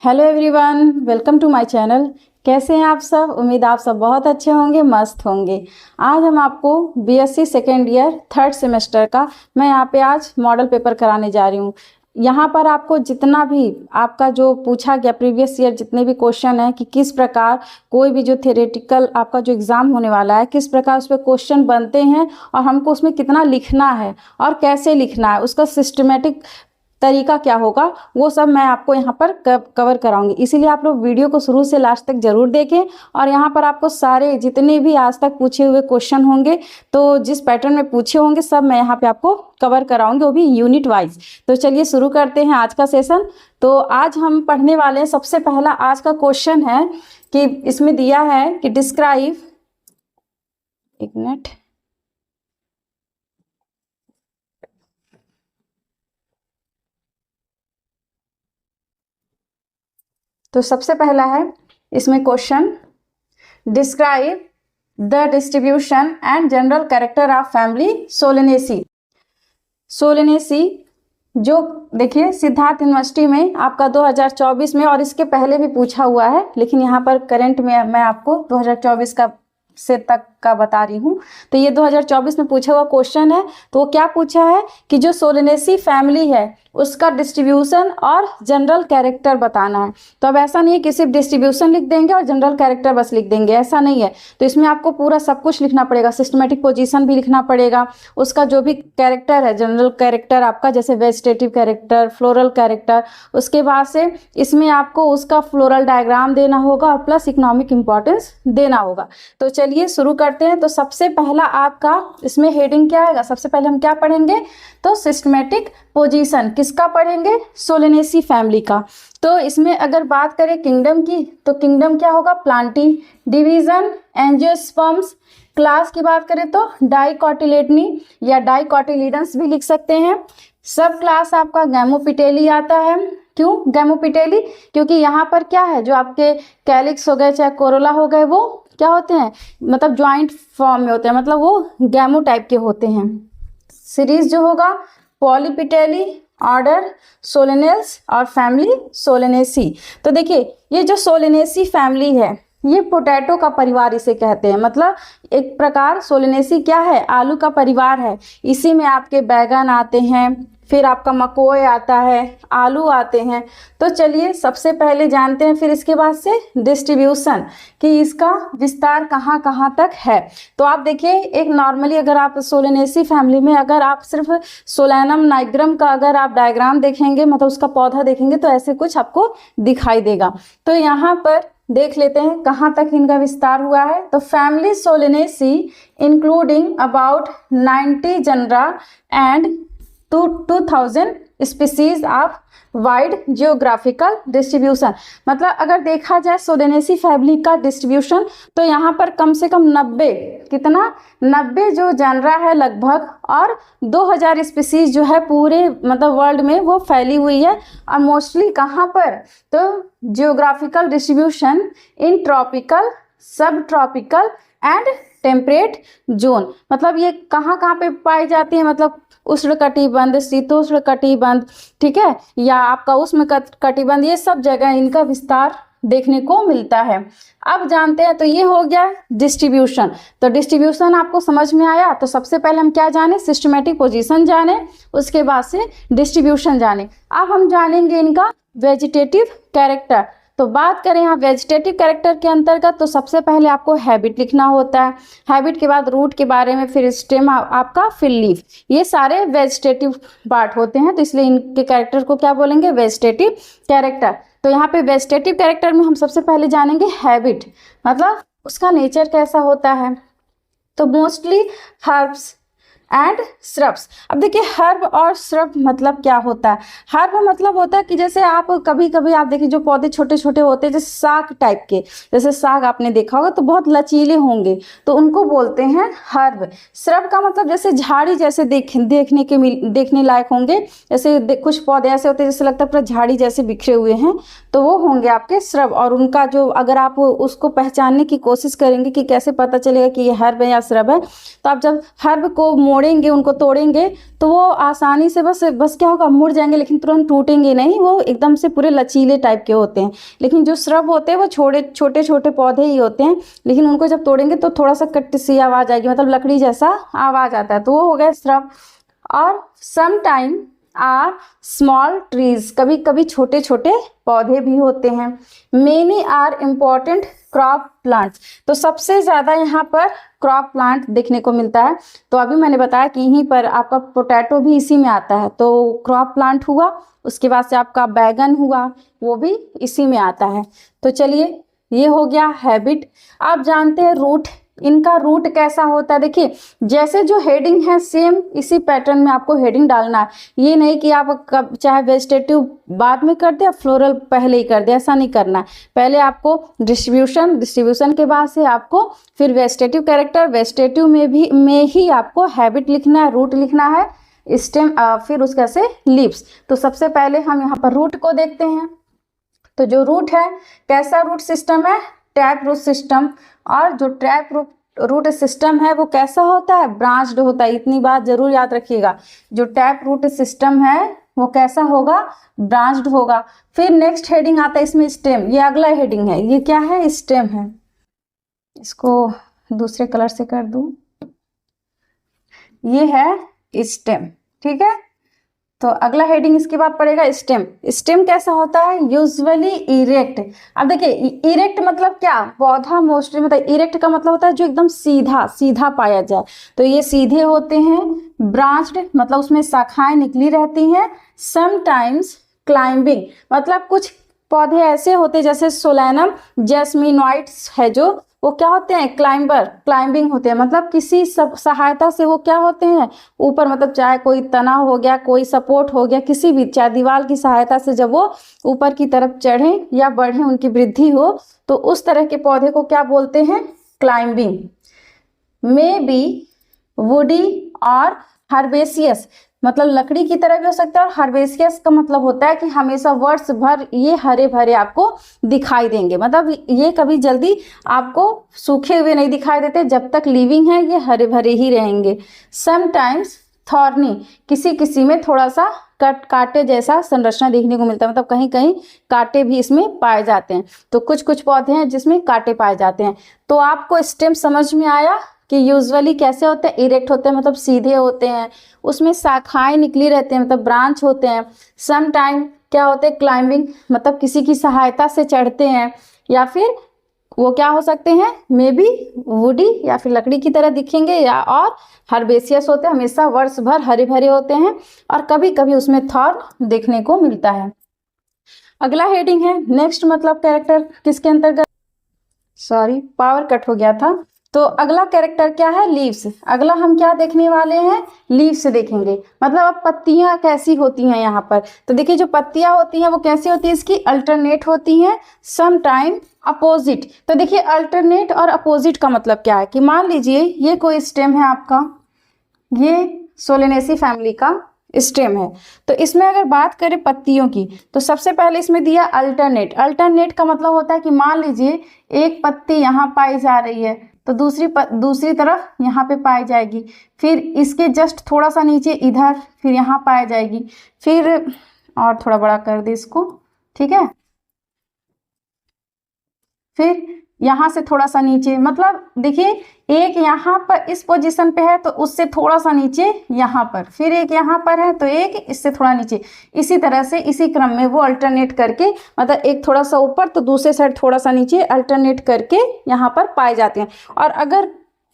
Hello everyone, welcome to my channel. कैसे हैं आप सब? उम्मीद आप सब बहुत अच्छे होंगे, मस्त होंगे। आज हम आपको BSc second year third semester का मैं यहाँ पे आज मॉडल पेपर कराने जा रही हूँ। यहाँ पर आपको जितना भी आपका जो पूछा गया प्रीवियस ईयर जितने भी क्वेश्चन है कि किस प्रकार कोई भी जो थ्योरेटिकल आपका जो एग्ज़ाम होने वाला है किस प्रकार उस पर क्वेश्चन बनते हैं और हमको उसमें कितना लिखना है और कैसे लिखना है, उसका सिस्टमेटिक तरीका क्या होगा, वो सब मैं आपको यहाँ पर कवर कराऊंगी। इसीलिए आप लोग वीडियो को शुरू से लास्ट तक जरूर देखें। और यहाँ पर आपको सारे जितने भी आज तक पूछे हुए क्वेश्चन होंगे तो जिस पैटर्न में पूछे होंगे सब मैं यहाँ पे आपको कवर कराऊंगी, वो भी यूनिट वाइज। तो चलिए शुरू करते हैं आज का सेशन। तो आज हम पढ़ने वाले हैं, सबसे पहला आज का क्वेश्चन है कि इसमें दिया है कि डिस्क्राइब, एक मिनट, तो सबसे पहला है इसमें question, describe the distribution and general character of family Solanaceae. Solanaceae जो देखिए सिद्धार्थ यूनिवर्सिटी में आपका 2024 में और इसके पहले भी पूछा हुआ है, लेकिन यहाँ पर करंट में मैं आपको 2024 का से तक का बता रही हूँ। तो ये 2024 में पूछा हुआ क्वेश्चन है। तो वो क्या पूछा है कि जो सोलेनेसी फैमिली है उसका डिस्ट्रीब्यूशन और जनरल कैरेक्टर बताना है। तो अब ऐसा नहीं है कि सिर्फ डिस्ट्रीब्यूशन लिख देंगे और जनरल कैरेक्टर बस लिख देंगे, ऐसा नहीं है। तो इसमें आपको पूरा सब कुछ लिखना पड़ेगा, सिस्टमेटिक पोजीशन भी लिखना पड़ेगा, उसका जो भी कैरेक्टर है जनरल कैरेक्टर आपका, जैसे वेजिटेटिव कैरेक्टर, फ्लोरल कैरेक्टर, उसके बाद से इसमें आपको उसका फ्लोरल डायग्राम देना होगा और प्लस इकोनॉमिक इंपॉर्टेंस देना होगा। तो चलिए शुरू करते हैं। तो सबसे पहला आपका इसमें हेडिंग क्या आएगा, सबसे पहले हम क्या पढ़ेंगे तो सिस्टमेटिक पोजीशन किसका पढ़ेंगे, सोलेनेसी फैमिली का। तो इसमें अगर बात करें किंगडम की तो किंगडम क्या होगा, प्लांटी, डिवीजन एंजियोस्पर्म्स, क्लास की बात करें तो डाइकोटिलेडनी या डाइकोटिलीडन्स भी लिख सकते हैं। सब क्लास आपका गैमोपिटेली आता है। क्यों गैमोपिटेली? क्योंकि यहाँ पर क्या है, जो आपके कैलिक्स हो गए चाहे कोरोला हो गए वो क्या होते हैं, मतलब ज्वाइंट फॉर्म में होते हैं, मतलब वो गैमो टाइप के होते हैं। सीरीज जो होगा पॉलीपिटेली, ऑर्डर सोलेनेल्स और फैमिली सोलेनेसी। तो देखिए ये जो सोलेनेसी फैमिली है ये पोटैटो का परिवार इसे कहते हैं, मतलब एक प्रकार सोलेनेसी क्या है, आलू का परिवार है। इसी में आपके बैगन आते हैं, फिर आपका मकोय आता है, आलू आते हैं। तो चलिए सबसे पहले जानते हैं, फिर इसके बाद से डिस्ट्रीब्यूशन कि इसका विस्तार कहाँ कहाँ तक है। तो आप देखिए एक नॉर्मली अगर आप सोलेनेसी फैमिली में अगर आप सिर्फ सोलैनम नाइग्रम का अगर आप डायग्राम देखेंगे, मतलब उसका पौधा देखेंगे तो ऐसे कुछ आपको दिखाई देगा। तो यहाँ पर देख लेते हैं कहाँ तक इनका विस्तार हुआ है। तो family solanaceae including about 90 genera and 2000 species of wide geographical distribution. मतलब अगर देखा जाए सोलेनेसी फैमिली का डिस्ट्रीब्यूशन तो यहाँ पर कम से कम 90 कितना 90 जो जनरा है लगभग, और 2000 स्पीसीज जो है पूरे मतलब वर्ल्ड में वो फैली हुई है। और मोस्टली कहाँ पर, तो जियोग्राफिकल डिस्ट्रीब्यूशन इन ट्रॉपिकल, सब ट्रॉपिकल एंड टेम्परेट जोन। मतलब ये कहाँ कहाँ पे पाई जाती है, मतलब उष्ण कटिबंध, शीतोष्ण कटिबंध, ठीक है, या आपका उष्ण कटिबंध, ये सब जगह इनका विस्तार देखने को मिलता है। अब जानते हैं, तो ये हो गया डिस्ट्रीब्यूशन। तो डिस्ट्रीब्यूशन आपको समझ में आया। तो सबसे पहले हम क्या जाने, सिस्टमेटिक पोजीशन जाने, उसके बाद से डिस्ट्रीब्यूशन जाने। अब हम जानेंगे इनका वेजिटेटिव कैरेक्टर। तो बात करें यहाँ वेजिटेटिव कैरेक्टर के अंतर्गत तो सबसे पहले आपको हैबिट लिखना होता है, हैबिट के बाद रूट के बारे में, फिर स्टेम आपका, फिर लीफ, ये सारे वेजिटेटिव पार्ट होते हैं। तो इसलिए इनके कैरेक्टर को क्या बोलेंगे, वेजिटेटिव कैरेक्टर। तो यहाँ पे वेजिटेटिव कैरेक्टर में हम सबसे पहले जानेंगे हैबिट, मतलब उसका नेचर कैसा होता है। तो मोस्टली हर्ब्स एंड श्रब्स। अब देखिए हर्ब और श्रब मतलब क्या होता है। हर्ब मतलब होता है कि जैसे आप कभी कभी आप देखिए जो पौधे छोटे छोटे होते हैं जैसे साग टाइप के, जैसे साग आपने देखा होगा तो बहुत लचीले होंगे तो उनको बोलते हैं हर्ब। श्रब का मतलब जैसे झाड़ी जैसे देखने लायक होंगे, जैसे कुछ पौधे ऐसे होते हैं जैसे लगता है पूरा झाड़ी जैसे बिखरे हुए हैं, तो वो होंगे आपके श्रब। और उनका जो अगर आप उसको पहचानने की कोशिश करेंगे कि कैसे पता चलेगा कि ये हर्ब है या श्रब है, तो आप जब हर्ब को मोड़ेंगे, उनको तोड़ेंगे तो वो आसानी से बस क्या होगा, मुड़ जाएंगे, लेकिन तुरंत टूटेंगे नहीं, वो एकदम से पूरे लचीले टाइप के होते हैं। लेकिन जो श्रब होते हैं वो छोटे छोटे पौधे ही होते हैं, लेकिन उनको जब तोड़ेंगे तो थोड़ा सा कट सी आवाज़ आएगी, मतलब लकड़ी जैसा आवाज़ आता है, तो वो हो गया श्रब। और some time are small trees, कभी कभी छोटे छोटे पौधे भी होते हैं। Many are important crop plants, तो सबसे ज़्यादा यहाँ पर क्रॉप प्लांट देखने को मिलता है। तो अभी मैंने बताया कि यहीं पर आपका पोटैटो भी इसी में आता है, तो क्रॉप प्लांट हुआ, उसके बाद से आपका बैगन हुआ, वो भी इसी में आता है। तो चलिए, ये हो गया हैबिट। आप जानते हैं रूट, इनका रूट कैसा होता है। देखिए, जैसे जो हेडिंग है सेम इसी पैटर्न में आपको हेडिंग डालना है। ये नहीं कि आप कब चाहे वेजिटेटिव बाद में कर दे, फ्लोरल पहले ही कर दे, ऐसा नहीं करना है। पहले आपको डिस्ट्रीब्यूशन के बाद से आपको फिर वेजिटेटिव कैरेक्टर, वेजिटेटिव में ही आपको हैबिट लिखना है, रूट लिखना है, स्टेम, फिर उसका से लीव्स। तो सबसे पहले हम यहाँ पर रूट को देखते हैं। तो जो रूट है, कैसा रूट सिस्टम है, टैप रूट सिस्टम। और जो टैप रूट सिस्टम है वो कैसा होता है, ब्रांच्ड होता है। इतनी बात जरूर याद रखिएगा, जो टैप रूट सिस्टम है वो कैसा होगा, ब्रांच्ड होगा। फिर नेक्स्ट हेडिंग आता है इसमें स्टेम, ये अगला हेडिंग है, ये क्या है, स्टेम है। इसको दूसरे कलर से कर दूं, ये है स्टेम, ठीक है। तो अगला हेडिंग इसके बाद पड़ेगा स्टेम। स्टेम कैसा होता है, यूजुअली इरेक्ट। अब देखिए, इरेक्ट मतलब क्या, पौधा मोस्टली मतलब इरेक्ट का मतलब होता है जो एकदम सीधा सीधा पाया जाए, तो ये सीधे होते हैं। ब्रांच्ड मतलब उसमें शाखाएं निकली रहती हैं। समटाइम्स क्लाइंबिंग मतलब कुछ पौधे ऐसे होते हैं जैसे सोलैनम जैस्मिनोइड्स है, जो वो क्या होते हैं, क्लाइंबिंग होते हैं, मतलब किसी सहायता से वो क्या होते हैं, ऊपर, मतलब चाहे कोई तना हो गया, कोई सपोर्ट हो गया, किसी भी, चाहे दीवार की सहायता से जब वो ऊपर की तरफ चढ़ें या बढ़ें, उनकी वृद्धि हो, तो उस तरह के पौधे को क्या बोलते हैं, क्लाइंबिंग। मे बी वुडी और हर्बेसियस, मतलब लकड़ी की तरह भी हो सकता है। और हर्बेसियस का मतलब होता है कि हमेशा वर्ष भर ये हरे भरे आपको दिखाई देंगे, मतलब ये कभी जल्दी आपको सूखे हुए नहीं दिखाई देते, जब तक लिविंग है ये हरे भरे ही रहेंगे। समटाइम्स थॉर्नी, किसी में थोड़ा सा कांटे जैसा संरचना देखने को मिलता है, मतलब कहीं कहीं कांटे भी इसमें पाए जाते हैं। तो कुछ पौधे हैं जिसमें कांटे पाए जाते हैं। तो आपको स्टेम समझ में आया कि यूजुअली कैसे होते हैं, इरेक्ट होते हैं, मतलब सीधे होते हैं, उसमें शाखाएं निकली रहती हैं, मतलब ब्रांच होते हैं। सम टाइम क्या होते हैं, क्लाइंबिंग मतलब किसी की सहायता से चढ़ते हैं, या फिर वो क्या हो सकते हैं, मे बी वुडी या फिर लकड़ी की तरह दिखेंगे, या और हर्बेसियस होते हैं, हमेशा वर्ष भर हरे भरे होते हैं, और कभी कभी उसमें थॉर्न देखने को मिलता है। अगला हेडिंग है नेक्स्ट, मतलब कैरेक्टर किसके अंतर्गत, पावर कट हो गया था। तो अगला कैरेक्टर क्या है, लीव्स। अगला हम क्या देखने वाले हैं, लीव्स देखेंगे, मतलब अब पत्तियां कैसी होती हैं यहाँ पर। तो देखिए, जो पत्तियां होती हैं वो कैसी होती है, इसकी अल्टरनेट होती हैं, सम टाइम अपोजिट। तो देखिए, अल्टरनेट और अपोजिट का मतलब क्या है कि मान लीजिए ये कोई स्टेम है आपका, ये सोलेनेसी फैमिली का स्टेम है। तो इसमें अगर बात करें पत्तियों की, तो सबसे पहले इसमें दिया अल्टरनेट। अल्टरनेट का मतलब होता है कि मान लीजिए एक पत्ती यहाँ पाई जा रही है, तो दूसरी तरफ यहाँ पे पाई जाएगी, फिर इसके जस्ट थोड़ा सा नीचे इधर, फिर यहाँ पाई जाएगी, फिर और थोड़ा बड़ा कर दे इसको, ठीक है, फिर यहाँ से थोड़ा सा नीचे, मतलब देखिए एक यहाँ पर इस पोजीशन पे है तो उससे थोड़ा सा नीचे यहाँ पर, फिर एक यहाँ पर है तो एक इससे थोड़ा नीचे, इसी तरह से इसी क्रम में वो अल्टरनेट करके, मतलब एक थोड़ा सा ऊपर तो दूसरे साइड थोड़ा सा नीचे अल्टरनेट करके यहाँ पर पाए जाते हैं। और अगर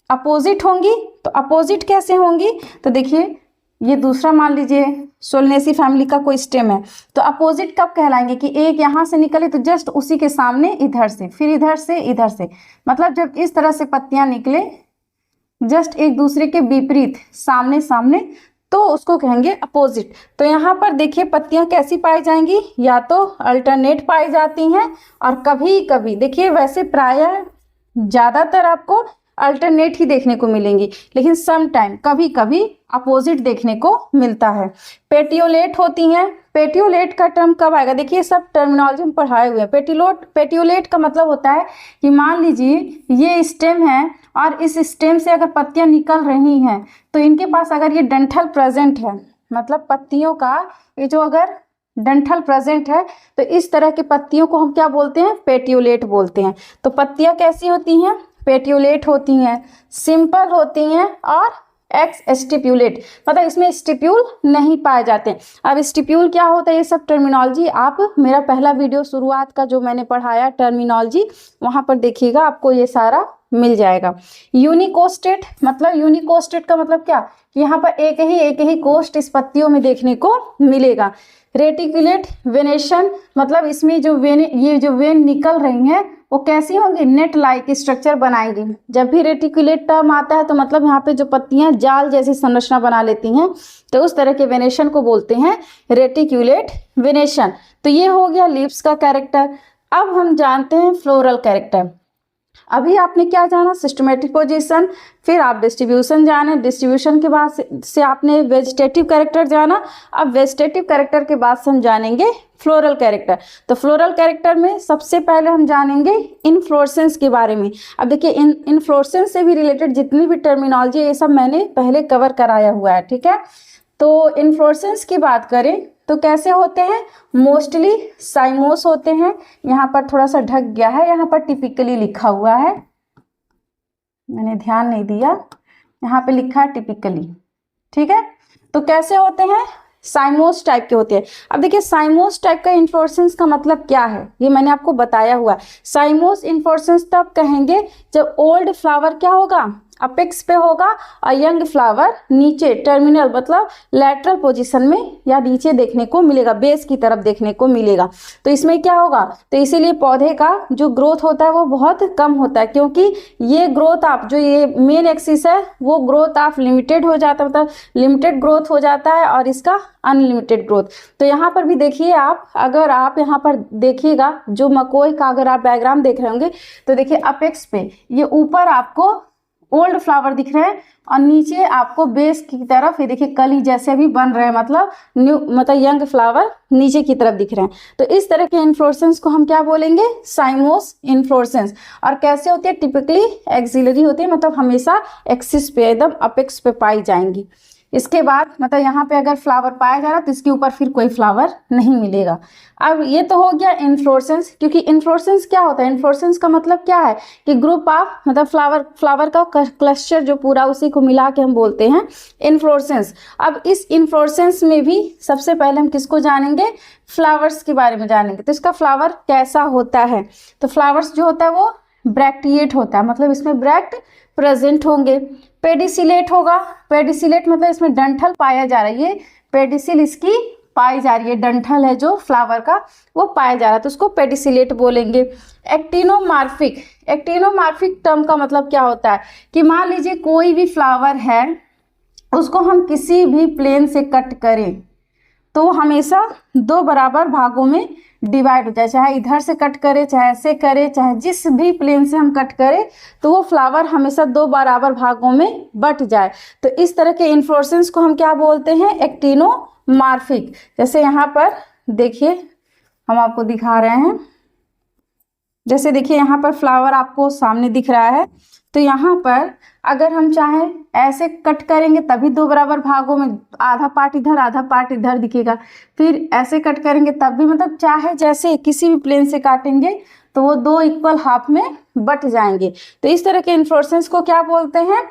अपोजिट होंगी तो अपोजिट कैसे होंगी, तो देखिए ये दूसरा मान लीजिए सोलनेसी फैमिली का कोई स्टेम है, तो अपोजिट कब कहलाएंगे कि एक यहाँ से निकले तो जस्ट उसी के सामने इधर से, फिर इधर से, मतलब जब इस तरह से पत्तियां निकले जस्ट एक दूसरे के विपरीत सामने, तो उसको कहेंगे अपोजिट। तो यहाँ पर देखिए पत्तियां कैसी पाई जाएंगी, या तो अल्टरनेट पाई जाती हैं, और कभी कभी देखिए वैसे प्रायः ज़्यादातर आपको अल्टरनेट ही देखने को मिलेंगी, लेकिन सम टाइम कभी कभी अपोजिट देखने को मिलता है। पेटियोलेट होती हैं। पेटियोलेट का टर्म कब आएगा? देखिए सब टर्मिनोलॉजी में पढ़ाए हुए हैं। पेटियोलेट का मतलब होता है कि मान लीजिए ये स्टेम है और इस स्टेम से अगर पत्तियां निकल रही हैं तो इनके पास अगर ये डंठल प्रेजेंट है, मतलब पत्तियों का ये जो अगर डंठल प्रेजेंट है तो इस तरह की पत्तियों को हम क्या बोलते हैं? पेटियोलेट बोलते हैं। तो पत्तियां कैसी होती हैं? पेटियोलेट होती हैं, सिंपल होती हैं और एक्स स्टिप्यूलेट, मतलब इसमें स्टिप्यूल नहीं पाए जाते। अब स्टिप्यूल क्या होता है, ये सब टर्मिनोलॉजी आप मेरा पहला वीडियो शुरुआत का जो मैंने पढ़ाया टर्मिनोलॉजी वहाँ पर देखिएगा, आपको ये सारा मिल जाएगा। यूनिकोस्टेट, मतलब यूनिकोस्टेट का मतलब क्या कि यहाँ पर एक ही कोस्ट इस पत्तियों में देखने को मिलेगा। रेटिकुलेट वेनेशन, मतलब इसमें जो वेन निकल रही हैं वो कैसी होंगी? नेट लाइक स्ट्रक्चर बनाएंगी। जब भी रेटिकुलेट टर्म आता है तो मतलब यहाँ पे जो पत्तियां जाल जैसी संरचना बना लेती हैं, तो उस तरह के वेनेशन को बोलते हैं रेटिकुलेट वेनेशन। तो ये हो गया लीव्स का कैरेक्टर। अब हम जानते हैं फ्लोरल कैरेक्टर। अभी आपने क्या जाना? सिस्टमेटिक पोजीशन, फिर आप डिस्ट्रीब्यूशन जाने, डिस्ट्रीब्यूशन के बाद से आपने वेजिटेटिव कैरेक्टर जाना। अब वेजिटेटिव कैरेक्टर के बाद से हम जानेंगे फ्लोरल कैरेक्टर। तो फ्लोरल कैरेक्टर में सबसे पहले हम जानेंगे इनफ्लोरेसेंस के बारे में। अब देखिए इनफ्लोरेसेंस से भी रिलेटेड जितनी भी टर्मिनोलॉजी ये सब मैंने पहले कवर कराया हुआ है, ठीक है। तो इनफ्लोरेसेंस की बात करें तो कैसे होते हैं? मोस्टली साइमोस होते हैं। यहाँ पर थोड़ा सा ढक गया है, यहाँ पर टिपिकली लिखा हुआ है, मैंने ध्यान नहीं दिया, यहाँ पे लिखा है टिपिकली, ठीक है। तो कैसे होते हैं? साइमोस टाइप के होते हैं। अब देखिए साइमोस टाइप का इन्फ्लोरेसेंस का मतलब क्या है, ये मैंने आपको बताया हुआ है। साइमोस इन्फ्लोरेसेंस तब कहेंगे जब ओल्ड फ्लावर क्या होगा? अपेक्स पे होगा और यंग फ्लावर नीचे टर्मिनल मतलब लैटरल पोजीशन में या नीचे देखने को मिलेगा, बेस की तरफ देखने को मिलेगा। तो इसमें क्या होगा? तो इसीलिए पौधे का जो ग्रोथ होता है वो बहुत कम होता है, क्योंकि ये ग्रोथ आप जो ये मेन एक्सिस है वो ग्रोथ आप लिमिटेड हो जाता है, मतलब लिमिटेड ग्रोथ हो जाता है और इसका अनलिमिटेड ग्रोथ। तो यहाँ पर भी देखिए आप, अगर आप यहाँ पर देखिएगा जो मकोई का अगर आप डायग्राम देख रहे होंगे तो देखिए अपेक्स पे ये ऊपर आपको ओल्ड फ्लावर दिख रहे हैं और नीचे आपको बेस की तरफ ये देखिए कली जैसे भी बन रहे हैं, मतलब न्यू मतलब यंग फ्लावर नीचे की तरफ दिख रहे हैं। तो इस तरह के इन्फ्लोरेसेंस को हम क्या बोलेंगे? साइमोस इन्फ्लोरेसेंस। और कैसे होती है? टिपिकली एक्सिलरी होती है, मतलब हमेशा एक्सिस पे एकदम अपेक्स पे पाई जाएंगी। इसके बाद मतलब यहाँ पे अगर फ्लावर पाया जा रहा है तो इसके ऊपर फिर कोई फ्लावर नहीं मिलेगा। अब ये तो हो गया इन्फ्लोरेसेंस, क्योंकि इन्फ्लोरेसेंस क्या होता है? इन्फ्लोरेसेंस का मतलब क्या है कि ग्रुप ऑफ मतलब फ्लावर का क्लस्टर जो पूरा उसी को मिला के हम बोलते हैं इन्फ्लोरेसेंस। अब इस इन्फ्लोरेसेंस में भी सबसे पहले हम किसको जानेंगे? फ्लावर्स के बारे में जानेंगे। तो इसका फ्लावर कैसा होता है? तो फ्लावर्स जो होता है वो ब्रैक्टिएट होता है, मतलब इसमें ब्रैक्ट प्रेजेंट होंगे। पेडिसिलेट होगा, पेडिसिलेट मतलब इसमें डंठल पाया जा रहा है, ये पेडिसिल इसकी पाई जा रही है, डंठल है जो फ्लावर का वो पाया जा रहा है, तो उसको पेडिसिलेट बोलेंगे। एक्टिनोमार्फिक, एक्टिनोमार्फिक टर्म का मतलब क्या होता है कि मान लीजिए कोई भी फ्लावर है उसको हम किसी भी प्लेन से कट करें तो वो हमेशा दो बराबर भागों में डिवाइड हो जाए, चाहे इधर से कट करे, चाहे ऐसे करे, चाहे जिस भी प्लेन से हम कट करें तो वो फ्लावर हमेशा दो बराबर भागों में बट जाए। तो इस तरह के इन्फ्लोरेसेंस को हम क्या बोलते हैं? एक्टिनोमार्फिक। जैसे यहाँ पर देखिए हम आपको दिखा रहे हैं, जैसे देखिए यहाँ पर फ्लावर आपको सामने दिख रहा है, तो यहाँ पर अगर हम चाहें ऐसे कट करेंगे तभी दो बराबर भागों में, आधा पार्ट इधर आधा पार्ट इधर दिखेगा, फिर ऐसे कट करेंगे तब भी, मतलब चाहे जैसे किसी भी प्लेन से काटेंगे तो वो दो इक्वल हाफ में बट जाएंगे। तो इस तरह के इन्फ्लोरेसेंस को क्या बोलते हैं?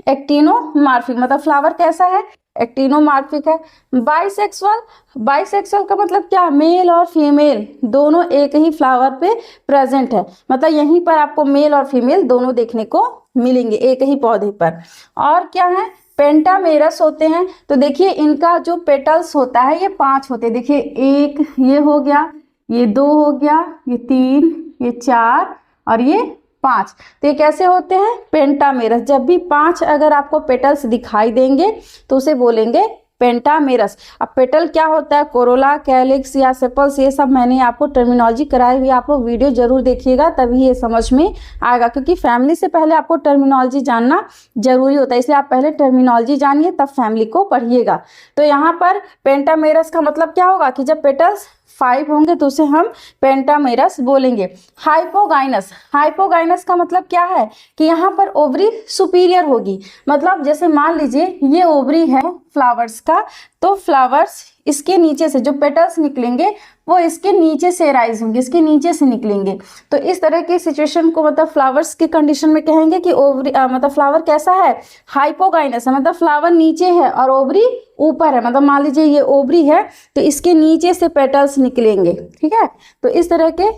एक्टिनोमार्फिक। मतलब फ्लावर कैसा है? एक्टिनोमार्फिक है। बाइसेक्सुअल, बाइसेक्सुअल का मतलब क्या? मेल और फीमेल दोनों एक ही फ्लावर पे प्रेजेंट है, मतलब यहीं पर आपको मेल और फीमेल दोनों देखने को मिलेंगे एक ही पौधे पर। और क्या है? पेंटामेरस होते हैं। तो देखिए इनका जो पेटल्स होता है ये 5 होते हैं, देखिए एक ये हो गया, ये 2 हो गया, ये 3, ये 4 और ये 5। तो ये कैसे होते हैं? पेंटामेरस। जब भी 5 अगर आपको पेटल्स दिखाई देंगे तो उसे बोलेंगे पेंटामेरस। अब पेटल क्या होता है, कोरोला, कैलिक्स या सेपल्स, ये सब मैंने आपको टर्मिनोलॉजी कराई हुई, आप लोग वीडियो जरूर देखिएगा तभी ये समझ में आएगा, क्योंकि फैमिली से पहले आपको टर्मिनोलॉजी जानना जरूरी होता है, इसलिए आप पहले टर्मिनोलॉजी जानिए तब फैमिली को पढ़िएगा। तो यहाँ पर पेंटामेरस का मतलब क्या होगा कि जब पेटल्स 5 होंगे तो उसे हम पेंटामेरस बोलेंगे। हाइपोगाइनस, हाइपोगाइनस का मतलब क्या है कि यहाँ पर ओवरी सुपीरियर होगी, मतलब जैसे मान लीजिए ये ओवरी है फ्लावर्स का, तो फ्लावर्स इसके नीचे से जो पेटल्स निकलेंगे वो इसके नीचे से राइज होंगे, इसके नीचे से निकलेंगे। तो इस तरह की सिचुएशन को मतलब फ्लावर्स की कंडीशन में कहेंगे कि ओवरी मतलब फ्लावर कैसा है, हाइपोगाइनस है, मतलब फ्लावर नीचे है और ओवरी ऊपर है, मतलब मान लीजिए ये ओवरी है तो इसके नीचे से पेटल्स निकलेंगे, ठीक है। तो इस तरह के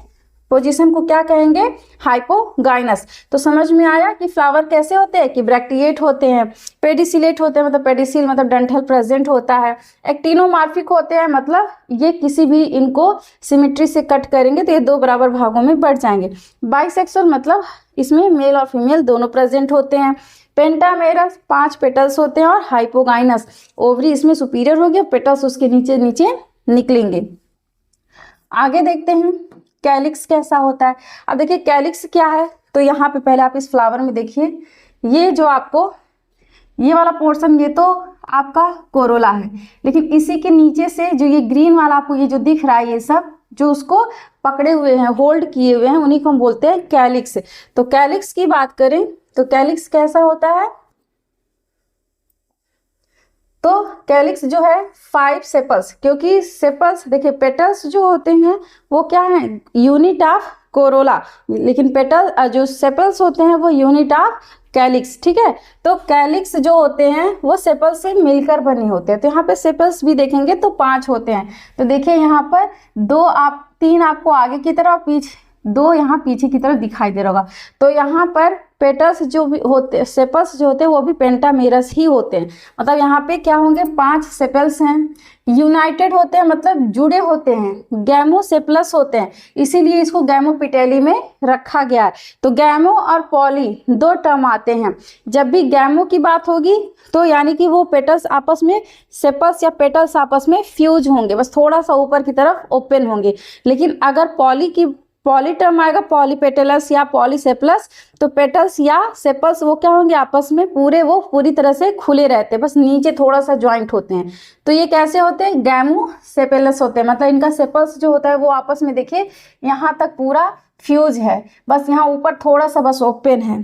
पोजीशन को क्या कहेंगे, हाइपोगाइनस। तो समझ में आया कि फ्लावर कैसे होते हैं कि ब्रैक्टिएट होते हैं, पेडिसिलेट होते हैं, मतलब पेडिसिल मतलब डंठल प्रेजेंट होता है, एक्टिनोमार्फिक होते हैं, मतलब ये किसी भी इनको सिमेट्री से कट करेंगे तो ये 2 बराबर भागों में बढ़ जाएंगे। बाइसेक्सुअल मतलब इसमें मेल और फीमेल दोनों प्रेजेंट होते हैं। पेंटामेरस 5 पेटल्स होते हैं और हाइपोगाइनस ओवरी इसमें सुपीरियर हो गया, पेटल्स उसके नीचे नीचे निकलेंगे। आगे देखते हैं कैलिक्स कैसा होता है। अब देखिए कैलिक्स क्या है, तो यहाँ पे पहले आप इस फ्लावर में देखिए, ये जो आपको ये वाला पोर्शन ये तो आपका कोरोला है, लेकिन इसी के नीचे से जो ये ग्रीन वाला आपको ये जो दिख रहा है, ये सब जो उसको पकड़े हुए हैं, होल्ड किए हुए हैं, उन्हीं को हम बोलते हैं कैलिक्स। तो कैलिक्स की बात करें तो कैलिक्स कैसा होता है, तो कैलिक्स जो है 5 सेपल्स, क्योंकि सेपल्स देखिए पेटल्स जो होते हैं वो क्या है, यूनिट ऑफ कोरोला, लेकिन पेटल जो सेपल्स होते हैं वो यूनिट ऑफ कैलिक्स, ठीक है। तो कैलिक्स जो होते हैं वो सेपल्स से मिलकर बने होते हैं। तो यहाँ पे सेपल्स भी देखेंगे तो 5 होते हैं। तो देखिए यहाँ पर 3 आपको आगे की तरफ, 2 यहाँ पीछे की तरफ दिखाई दे रहा होगा। तो यहाँ पर पेटल्स जो भी होते, सेपल्स जो होते हैं वो भी पेंटामेरस ही होते हैं, मतलब यहाँ पे क्या होंगे 5 सेपल्स हैं, यूनाइटेड होते हैं मतलब जुड़े होते हैं, गैमोसेपलस होते हैं, इसीलिए इसको गैमोपिटेली में रखा गया है। तो गैमो और पॉली 2 टर्म आते हैं, जब भी गैमो की बात होगी तो यानी कि वो पेटल्स आपस में, सेपल्स या पेटल्स आपस में फ्यूज होंगे, बस थोड़ा सा ऊपर की तरफ ओपन होंगे। लेकिन अगर पॉली टर्म आएगा, पॉलीपेटलस या पॉलीसेपलस, तो पेटल्स या सेपल्स वो क्या होंगे आपस में वो पूरी तरह से खुले रहते हैं, बस नीचे थोड़ा सा ज्वाइंट होते हैं। तो ये कैसे होते हैं, गैमोसेपलस होते हैं, मतलब इनका सेपल्स जो होता है वो आपस में देखिए यहाँ तक पूरा फ्यूज है, बस यहाँ ऊपर थोड़ा सा बस ओपन है।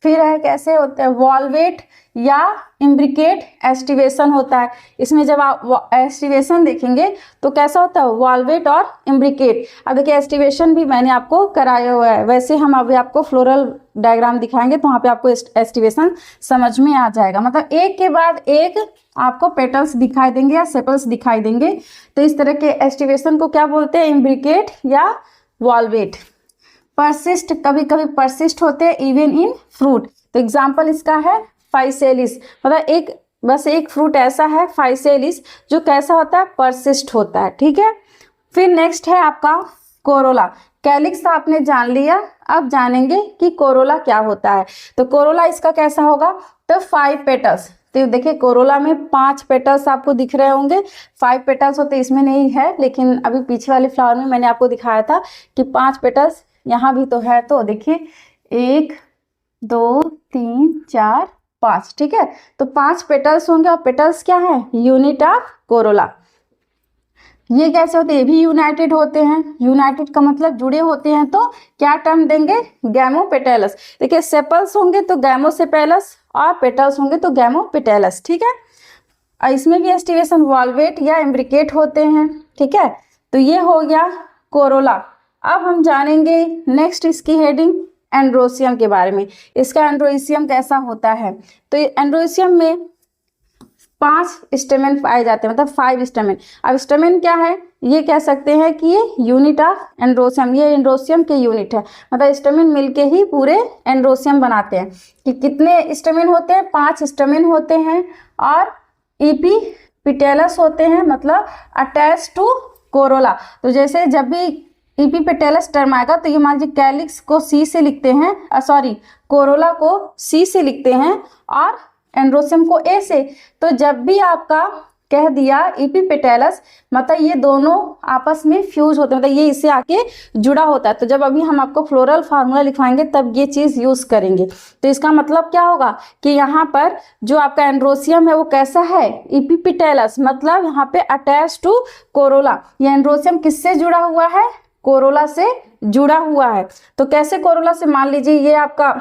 फिर है कैसे होते हैं, वॉल्वेट या इम्ब्रिकेट एस्टिवेशन होता है। इसमें जब आप एस्टिवेशन देखेंगे तो कैसा होता है, वॉल्वेट और इम्ब्रिकेट। अब देखिए एस्टिवेशन भी मैंने आपको कराया हुआ है, वैसे हम अभी आपको फ्लोरल डायग्राम दिखाएंगे तो वहाँ पे आपको एस्टिवेशन समझ में आ जाएगा, मतलब एक के बाद एक आपको पेटल्स दिखाई देंगे या सेपल्स दिखाई देंगे। तो इस तरह के एस्टिवेशन को क्या बोलते हैं, इम्ब्रिकेट या वॉल्वेट। परसिस्ट, कभी कभी परसिस्ट होते हैं इवन इन फ्रूट। तो एग्जाम्पल इसका है फाइसेलिस, मतलब बस एक फ्रूट ऐसा है फाइसेलिस जो कैसा होता है, परसिस्ट होता है, ठीक है। फिर नेक्स्ट है आपका कोरोला। कैलिक्स आपने जान लिया, अब जानेंगे कि कोरोला क्या होता है। तो कोरोला इसका कैसा होगा, तो 5 पेटल्स। तो देखिए कोरोला में 5 पेटल्स आपको दिख रहे होंगे, 5 पेटल्स होते, इसमें नहीं है, लेकिन अभी पीछे वाले फ्लावर में मैंने आपको दिखाया था कि 5 पेटल्स यहाँ भी तो है। तो देखिए 1 2 3 4 5, ठीक है। तो 5 पेटल्स होंगे और पेटल्स क्या है, यूनिट ऑफ कोरोला। ये कैसे होते हैं, ये भी यूनाइटेड होते हैं, यूनाइटेड का मतलब जुड़े होते हैं, तो क्या टर्म देंगे, गैमोपेटेलस। देखिए सेपल्स होंगे तो गैमोसेपेलस और पेटल्स होंगे तो गैमोपेटेलस, ठीक है। इसमें भी एस्टिवेशन वॉल्वेट या इम्ब्रिकेट होते हैं, ठीक है। तो ये हो गया कोरोला। अब हम जानेंगे नेक्स्ट इसकी हेडिंग एंड्रोसियम के बारे में। इसका एंड्रोसियम कैसा होता है, तो एंड्रोसियम में 5 स्टेमेन पाए जाते हैं, मतलब 5 स्टेमेन। अब स्टेमेन क्या है, ये कह सकते हैं कि ये यूनिट ऑफ एंड्रोसियम, ये एंड्रोसियम के यूनिट है, मतलब स्टेमेन मिलके ही पूरे एंड्रोसियम बनाते हैं। कि कितने स्टेमेन होते हैं, 5 स्टेमेन होते हैं और एपिपेटलस होते हैं, मतलब अटैच टू कोरोला। तो जैसे जब भी इपीपेटैलस टर्म आएगा तो ये मान लीजिए कैलिक्स को सी से लिखते हैं, सॉरी कोरोला को सी से लिखते हैं और एंड्रोसियम को ए से। तो जब भी आपका कह दिया इपीपेटैलस मतलब ये दोनों आपस में फ्यूज होते हैं, मतलब ये इससे आके जुड़ा होता है। तो जब अभी हम आपको फ्लोरल फार्मूला लिखवाएंगे तब ये चीज यूज करेंगे। तो इसका मतलब क्या होगा कि यहाँ पर जो आपका एंड्रोसियम है वो कैसा है, इपीपेटैलस, मतलब यहाँ पे अटैच टू कोरोला। ये एंड्रोसियम किससे जुड़ा हुआ है, कोरोला से जुड़ा हुआ है। तो कैसे कोरोला से, मान लीजिए ये आपका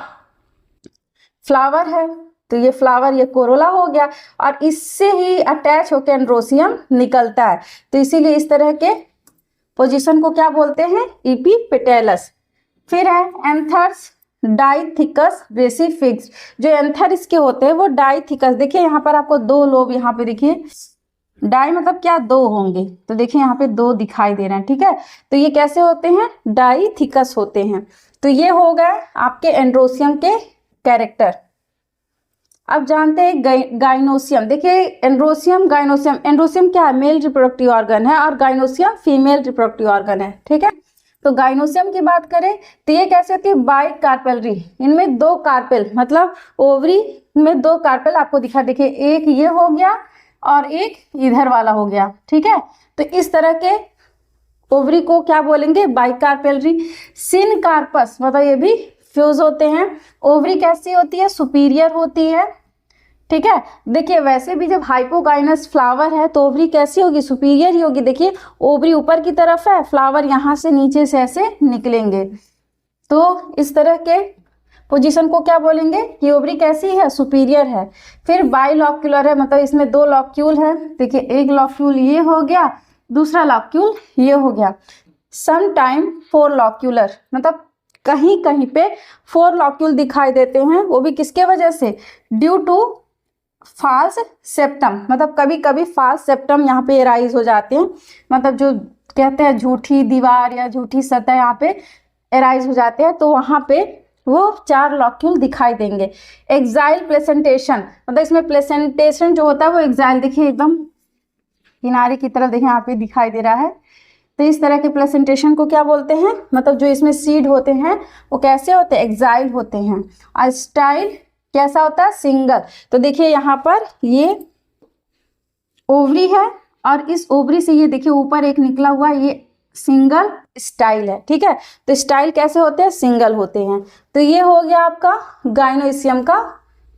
फ्लावर है तो ये फ्लावर ये कोरोला हो गया और इससे ही अटैच होकर एंड्रोसियम निकलता है। तो इसीलिए इस तरह के पोजीशन को क्या बोलते हैं, इपीपेटैलस। फिर है एंथर्स डाइथिकस रेसिफिक्स। जो एंथर इसके होते हैं वो डाइथिकस, देखिए यहाँ पर आपको दो लोब यहाँ पे देखिए, डाई मतलब क्या, दो होंगे, तो देखिए यहाँ पे दो दिखाई दे रहे हैं, ठीक है। तो ये कैसे होते हैं, डाइथिकस होते हैं। तो ये हो गए आपके एंड्रोसियम के कैरेक्टर। अब जानते हैं गाइनोसियम। देखिए एंड्रोसियम गाइनोसियम, एंड्रोसियम क्या है, मेल रिप्रोडक्टिव ऑर्गन है और गाइनोसियम फीमेल रिप्रोडक्टिव ऑर्गन है, ठीक है। तो गाइनोसियम की बात करें तो ये कैसे होती है, बाई कार्पेलरी, इनमें दो कार्पेल, मतलब ओवरी में दो कार्पेल आपको दिखा, देखिए एक ये हो गया और एक इधर वाला हो गया, ठीक है। तो इस तरह के ओवरी को क्या बोलेंगे, बाइकार्पेलरी। सिनकार्पस मतलब ये भी फ्यूज होते हैं। ओवरी कैसी होती है, सुपीरियर होती है, ठीक है। देखिए वैसे भी जब हाइपोगाइनस फ्लावर है तो ओवरी कैसी होगी, सुपीरियर ही होगी। देखिए ओवरी ऊपर की तरफ है, फ्लावर यहाँ से नीचे से ऐसे निकलेंगे। तो इस तरह के पोजीशन को क्या बोलेंगे कि ओवरी कैसी है, सुपीरियर है। फिर बाइलॉक्यूलर है, मतलब इसमें दो लॉक्यूल है। देखिए एक लॉक्यूल ये हो गया, दूसरा लॉक्यूल ये हो गया। सम टाइम फोर लॉक्यूलर, मतलब कहीं कहीं पे फोर लॉक्यूल दिखाई देते हैं, वो भी किसके वजह से, ड्यू टू फाल्स सेप्टम, मतलब कभी कभी फाल्स सेप्टम यहाँ पे एराइज हो जाते हैं, मतलब जो कहते हैं झूठी दीवार या झूठी सतह यहाँ पे एराइज हो जाते हैं, तो वहाँ पे वो चार लॉक्यूल दिखाई देंगे। एक्साइल प्लेसेंटेशन, मतलब इसमें प्लेसेंटेशन जो होता है वो एक्साइल, देखिए एकदम किनारे की तरफ देखिए यहाँ पे दिखाई दे रहा है। तो इस तरह के प्लेसेंटेशन को क्या बोलते हैं, मतलब जो इसमें सीड होते हैं वो कैसे होते हैं, एक्साइल होते हैं। और स्टाइल कैसा होता है, सिंगल। तो देखिए यहाँ पर ये ओवरी है और इस ओवरी से ये देखिए ऊपर एक निकला हुआ, ये सिंगल स्टाइल है, ठीक है। तो स्टाइल कैसे होते हैं, सिंगल होते हैं। तो ये हो गया आपका गाइनोसियम का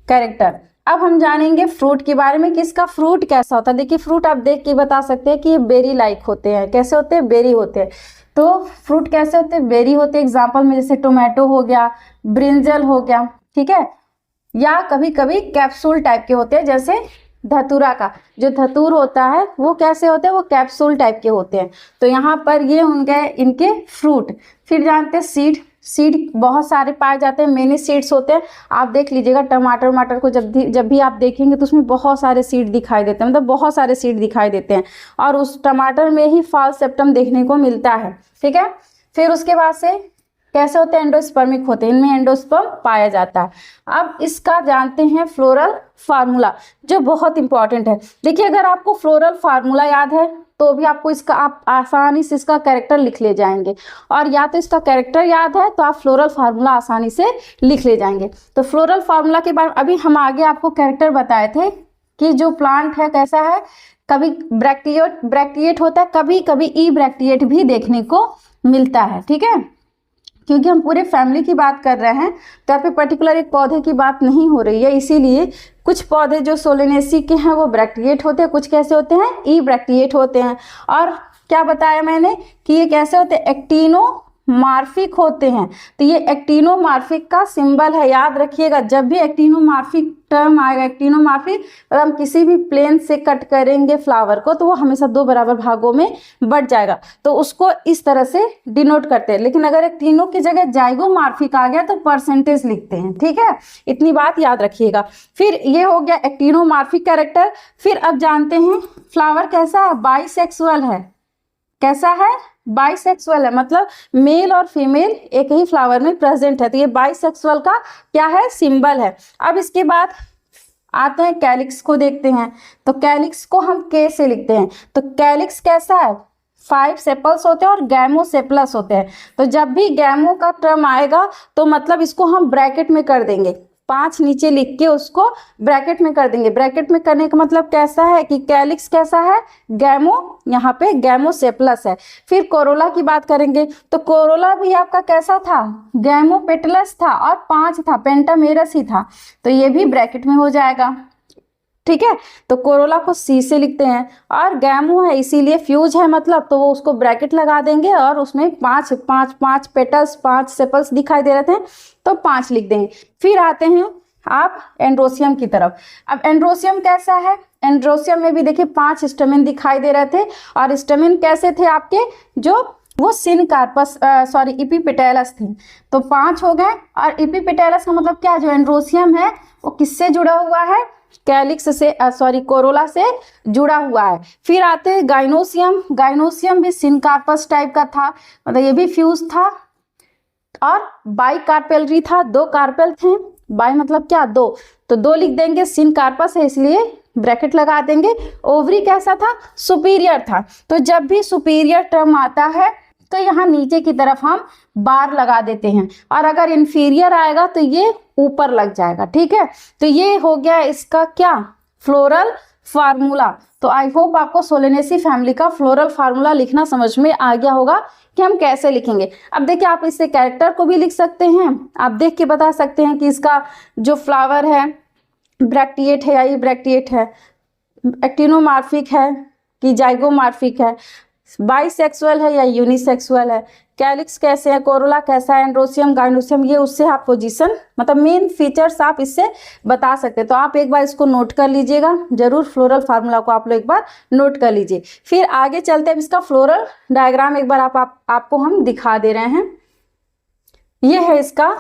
कैरेक्टर। अब हम जानेंगे फ्रूट के बारे में कि इसका फ्रूट कैसा होता है। देखिए फ्रूट आप देख के बता सकते हैं कि ये बेरी लाइक होते हैं, कैसे होते हैं, बेरी होते हैं। तो फ्रूट कैसे होते हैं, बेरी होते हैं। एग्जाम्पल में जैसे टोमेटो हो गया, ब्रिंजल हो गया, ठीक है। या कभी कभी कैप्सूल टाइप के होते हैं, जैसे धतूरा का जो धतूर होता है वो कैसे होते हैं, वो कैप्सूल टाइप के होते हैं। तो यहाँ पर ये होंगे इनके फ्रूट। फिर जानते हैं सीड, सीड बहुत सारे पाए जाते हैं, मेनी सीड्स होते हैं। आप देख लीजिएगा टमाटर को जब भी आप देखेंगे तो उसमें बहुत सारे सीड दिखाई देते हैं, मतलब बहुत सारे सीड दिखाई देते हैं और उस टमाटर में ही फाल्स सेप्टम देखने को मिलता है, ठीक है। फिर उसके बाद से कैसे होते हैं, एंडोस्पर्मिक होते हैं, इनमें एंडोस्पर्म पाया जाता है। अब इसका जानते हैं फ्लोरल फार्मूला, जो बहुत इंपॉर्टेंट है। देखिए अगर आपको फ्लोरल फार्मूला याद है तो भी आपको इसका, आप आसानी से इसका कैरेक्टर लिख ले जाएंगे, और या तो इसका कैरेक्टर याद है तो आप फ्लोरल फार्मूला आसानी से लिख ले जाएंगे। तो फ्लोरल फार्मूला के बारे में अभी हम आगे आपको कैरेक्टर बताए थे कि जो प्लांट है कैसा है, कभी ब्रैक्टिएट होता है, कभी कभी ई ब्रैक्टिएट भी देखने को मिलता है, ठीक है। क्योंकि हम पूरे फैमिली की बात कर रहे हैं तो यहाँ पे पर्टिकुलर एक पौधे की बात नहीं हो रही है, इसीलिए कुछ पौधे जो सोलेनेसी के हैं वो ब्रैक्टिएट होते हैं, कुछ कैसे होते हैं, ई ब्रैक्टिएट होते हैं। और क्या बताया मैंने कि ये कैसे होते हैं, एक्टिनोमार्फिक होते हैं। तो ये एक्टिनोमार्फिक का सिंबल है, याद रखिएगा। जब भी एक्टिनोमार्फिक टर्म आएगा, एक्टिनोमार्फिक मतलब हम किसी भी प्लेन से कट करेंगे फ्लावर को तो वो हमेशा दो बराबर भागों में बट जाएगा, तो उसको इस तरह से डिनोट करते हैं। लेकिन अगर एक्टिनो की जगह जाइगोमार्फिक आ गया तो परसेंटेज लिखते हैं, ठीक है। इतनी बात याद रखिएगा। फिर ये हो गया एक्टिनोमार्फिक कैरेक्टर। फिर अब जानते हैं फ्लावर कैसा है, बाइसेक्सुअल है। कैसा है, बाइसेक्सुअल है, मतलब मेल और फीमेल एक ही फ्लावर में प्रेजेंट है। तो ये बाइसेक्सुअल का क्या है, सिंबल है। अब इसके बाद आते हैं कैलिक्स को देखते हैं। तो कैलिक्स को हम के से लिखते हैं। तो कैलिक्स कैसा है, 5 सेपल्स होते हैं और गैमोसेपलस होते हैं। तो जब भी गैमो का टर्म आएगा तो मतलब इसको हम ब्रैकेट में कर देंगे, 5 नीचे लिख के उसको ब्रैकेट में कर देंगे। ब्रैकेट में करने का मतलब कैसा है कि कैलिक्स कैसा है, गैमो, यहाँ पे गैमोसेपलस है। फिर कोरोला की बात करेंगे तो कोरोला भी आपका कैसा था, गैमोपेटलस था और 5 था, पेंटामेरस ही था, तो ये भी ब्रैकेट में हो जाएगा। ठीक है, तो कोरोला को सी से लिखते हैं और गैमो है इसीलिए फ्यूज है मतलब, तो वो उसको ब्रैकेट लगा देंगे और उसमें 5 पेटल्स 5 सेपल्स दिखाई दे रहे थे तो 5 लिख देंगे। फिर आते हैं आप एंड्रोसियम की तरफ। अब एंड्रोसियम कैसा है, एंड्रोसियम में भी देखिए 5 स्टैमेन दिखाई दे रहे थे और स्टैमेन कैसे थे आपके, जो वो सिनकार्पस इपीपेटैलस थे, तो 5 हो गए। और इपीपेटैलस का मतलब क्या, जो एंड्रोसियम है वो किससे जुड़ा हुआ है, कैलिक्स से कोरोला से जुड़ा हुआ है। फिर आते हैं गाइनोसियम। गाइनोसियम भी सिनकार्पस टाइप का था, मतलब ये भी फ्यूज था और बाई कार्पेलरी था, 2 कार्पेल थे, बाई मतलब क्या 2, तो 2 लिख देंगे, सिनकार्पस है इसलिए ब्रैकेट लगा देंगे। ओवरी कैसा था, सुपीरियर था, तो जब भी सुपीरियर टर्म आता है तो यहाँ नीचे की तरफ हम बार लगा देते हैं और अगर इंफीरियर आएगा तो ये ऊपर लग जाएगा। ठीक है, तो ये हो गया इसका क्या, फ्लोरल फार्मूला। तो आई होप आपको सोलेनेसी फैमिली का फ्लोरल फार्मूला लिखना समझ में आ गया होगा कि हम कैसे लिखेंगे। अब देखिए आप इससे कैरेक्टर को भी लिख सकते हैं, आप देख के बता सकते हैं कि इसका जो फ्लावर है ब्रैक्टिएट है या इब्रैक्टिएट है, एक्टिनोमार्फिक है कि जाइगोमार्फिक है, बाइसेक्सुअल है या यूनिसेक्सुअल है, कैलिक्स कैसे है, कोरोला कैसा है, एंड्रोसियम गाइनोसियम, ये उससे आप पोजीशन मतलब मेन फीचर्स आप इससे बता सकते हैं। तो आप एक बार इसको नोट कर लीजिएगा जरूर, फ्लोरल फार्मूला को आप लोग एक बार नोट कर लीजिए। फिर आगे चलते हैं, इसका फ्लोरल डायग्राम एक बार आपको हम दिखा दे रहे हैं। ये है इसका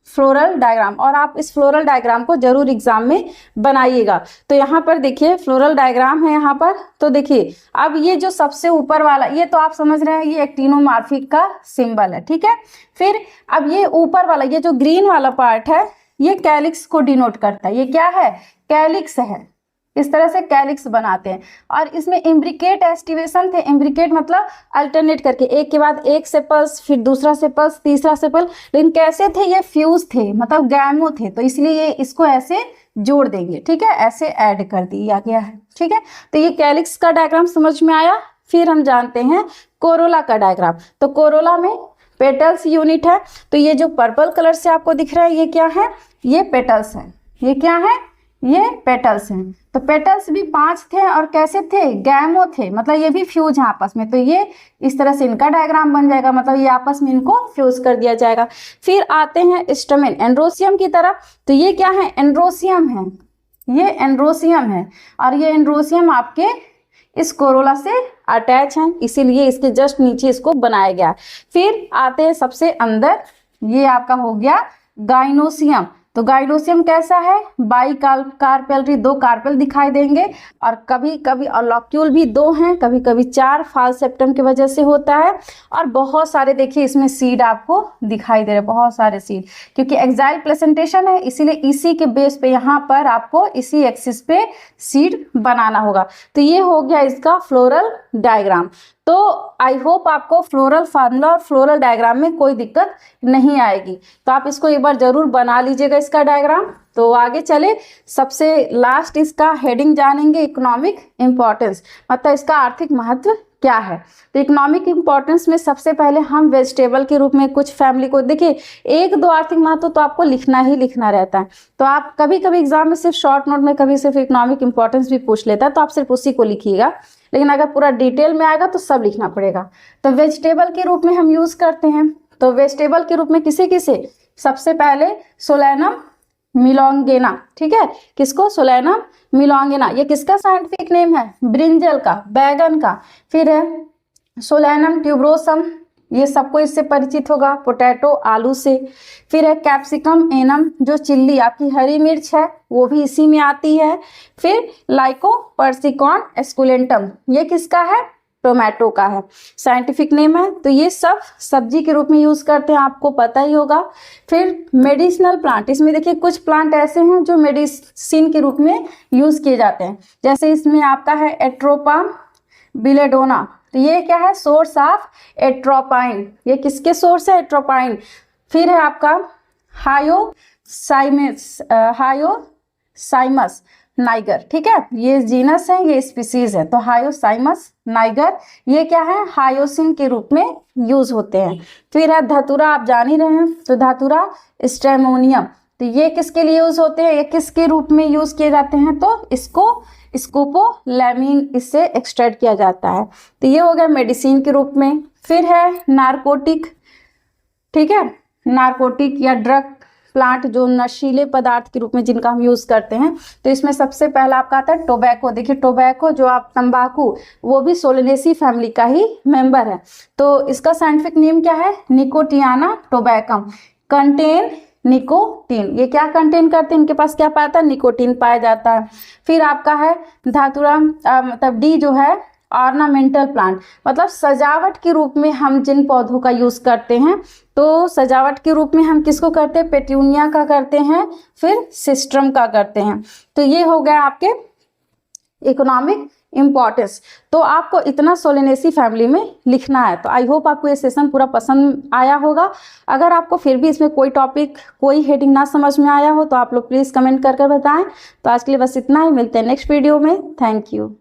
फ्लोरल डायग्राम और आप इस फ्लोरल डायग्राम को जरूर एग्जाम में बनाइएगा। तो यहाँ पर देखिए फ्लोरल डायग्राम है यहाँ पर, तो देखिए अब ये जो सबसे ऊपर वाला, ये तो आप समझ रहे हैं ये एक्टिनोमार्फिक का सिंबल है। ठीक है, फिर अब ये ऊपर वाला, ये जो ग्रीन वाला पार्ट है ये कैलिक्स को डिनोट करता है, ये क्या है, कैलिक्स है। इस तरह से कैलिक्स बनाते हैं और इसमें इम्ब्रिकेट एस्टिवेशन थे, इम्ब्रिकेट मतलब अल्टरनेट करके एक के बाद एक सेपल्स, फिर दूसरा सेपल्स, तीसरा सेपल, लेकिन कैसे थे, ये फ्यूज थे मतलब गैमो थे, तो इसलिए ये इसको ऐसे जोड़ देंगे। ठीक है, ऐसे ऐड कर दिया गया है। ठीक है, तो ये कैलिक्स का डायग्राम समझ में आया। फिर हम जानते हैं कोरोला का डायग्राम। तो कोरोला में पेटल्स यूनिट है, तो ये जो पर्पल कलर से आपको दिख रहा है ये क्या है, ये पेटल्स है, ये क्या है, ये पेटल्स हैं। तो पेटल्स भी 5 थे और कैसे थे, गैमो थे, मतलब ये भी फ्यूज है आपस में, तो ये इस तरह से इनका डायग्राम बन जाएगा, मतलब ये आपस में इनको फ्यूज कर दिया जाएगा। फिर आते हैं स्टैमेन एंड्रोसियम की तरफ, तो ये क्या है, एंड्रोसियम है, ये एंड्रोसियम है और ये एंड्रोसियम आपके इस कोरोला से अटैच है, इसीलिए इसके जस्ट नीचे इसको बनाया गया। फिर आते हैं सबसे अंदर, ये आपका हो गया गाइनोसियम। तो गाइनोसियम कैसा है, बाई कार्पेलरी, 2 कार्पेल दिखाई देंगे और कभी कभी और लॉक्यूल भी 2 हैं, कभी कभी 4 फाल सेप्टम की वजह से होता है। और बहुत सारे देखिए इसमें सीड आपको दिखाई दे रहे हैं, बहुत सारे सीड, क्योंकि एक्साइल प्लेसेंटेशन है इसीलिए इसी के बेस पे यहाँ पर आपको इसी एक्सिस पे सीड बनाना होगा। तो ये हो गया इसका फ्लोरल डायग्राम। तो आई होप आपको फ्लोरल फार्मूला और फ्लोरल डायग्राम में कोई दिक्कत नहीं आएगी, तो आप इसको एक बार जरूर बना लीजिएगा इसका डायग्राम। तो आगे चले, सबसे लास्ट इसका हेडिंग जानेंगे, इकोनॉमिक इम्पोर्टेंस, मतलब इसका आर्थिक महत्व क्या है। तो इकोनॉमिक इम्पोर्टेंस में सबसे पहले हम वेजिटेबल के रूप में कुछ फैमिली को देखिए, 1-2 आर्थिक महत्व तो आपको लिखना ही लिखना रहता है। तो आप कभी कभी एग्जाम में सिर्फ शॉर्ट नोट में कभी सिर्फ इकोनॉमिक इम्पोर्टेंस भी पूछ लेता है, तो आप सिर्फ उसी को लिखिएगा, लेकिन अगर पूरा डिटेल में आएगा तो सब लिखना पड़ेगा। तो वेजिटेबल के रूप में हम यूज करते हैं, तो वेजिटेबल के रूप में किसे किसे, सबसे पहले सोलैनम मिलोंगेना। ठीक है, किसको, सोलैनम मिलोंगेना, ये किसका साइंटिफिक नेम है, ब्रिंजल का, बैगन का। फिर है सोलैनम ट्यूबरोसम, ये सबको इससे परिचित होगा, पोटैटो आलू से। फिर है कैप्सिकम एनम, जो चिल्ली आपकी हरी मिर्च है वो भी इसी में आती है। फिर लाइकोपर्सिकॉन एस्कुलेंटम, ये किसका है, टोमेटो का है, साइंटिफिक नेम है। तो ये सब सब्जी के रूप में यूज करते हैं, आपको पता ही होगा। फिर मेडिसिनल प्लांट, इसमें देखिए कुछ प्लांट ऐसे हैं जो मेडिसिन के रूप में यूज किए जाते हैं, जैसे इसमें आपका है एट्रोपाम बिलेडोना, तो ये क्या है, सोर्स ऑफ एट्रोपाइन। ये किसके सोर्स है, एट्रोपाइन। फिर है आपका हायोसाइमस नाइगर, ठीक है, ये जीनस है, ये स्पीसीज है। तो हायोसाइमस नाइगर ये क्या है, हायोसिन के रूप में यूज होते हैं। फिर है धतूरा, आप जान ही रहे हैं, तो धतूरा स्ट्रेमोनियम, तो ये किसके लिए यूज होते हैं, ये किसके रूप में यूज किए जाते हैं, तो इसको स्कोपोलैमिन इससे एक्सट्रैक्ट किया जाता है। तो ये हो गया मेडिसिन के रूप में। फिर है नारकोटिक, ठीक है, नारकोटिक या ड्रग प्लांट, जो नशीले पदार्थ के रूप में जिनका हम यूज करते हैं। तो इसमें सबसे पहला आपका आता है टोबैको। देखिए टोबैको जो आप तंबाकू, वो भी सोलेनेसी फैमिली का ही मेंबर है। तो इसका साइंटिफिक नेम क्या है, निकोटियाना टोबैकम, कंटेन निकोटीन। ये क्या कंटेन करते हैं, इनके पास क्या पाया था, निकोटीन पाया जाता है। फिर आपका है धातुरा, मतलब डी जो है ऑर्नामेंटल प्लांट, मतलब सजावट के रूप में हम जिन पौधों का यूज करते हैं, तो सजावट के रूप में हम किसको करते हैं, पेट्यूनिया का करते हैं, फिर सिस्ट्रम का करते हैं। तो ये हो गया आपके इकोनॉमिक इम्पोर्टेंस। तो आपको इतना सोलेनेसी फैमिली में लिखना है। तो आई होप आपको ये सेशन पूरा पसंद आया होगा। अगर आपको फिर भी इसमें कोई टॉपिक, कोई हेडिंग ना समझ में आया हो, तो आप लोग प्लीज़ कमेंट करके बताएं। तो आज के लिए बस इतना ही, मिलते हैं नेक्स्ट वीडियो में। Thank you.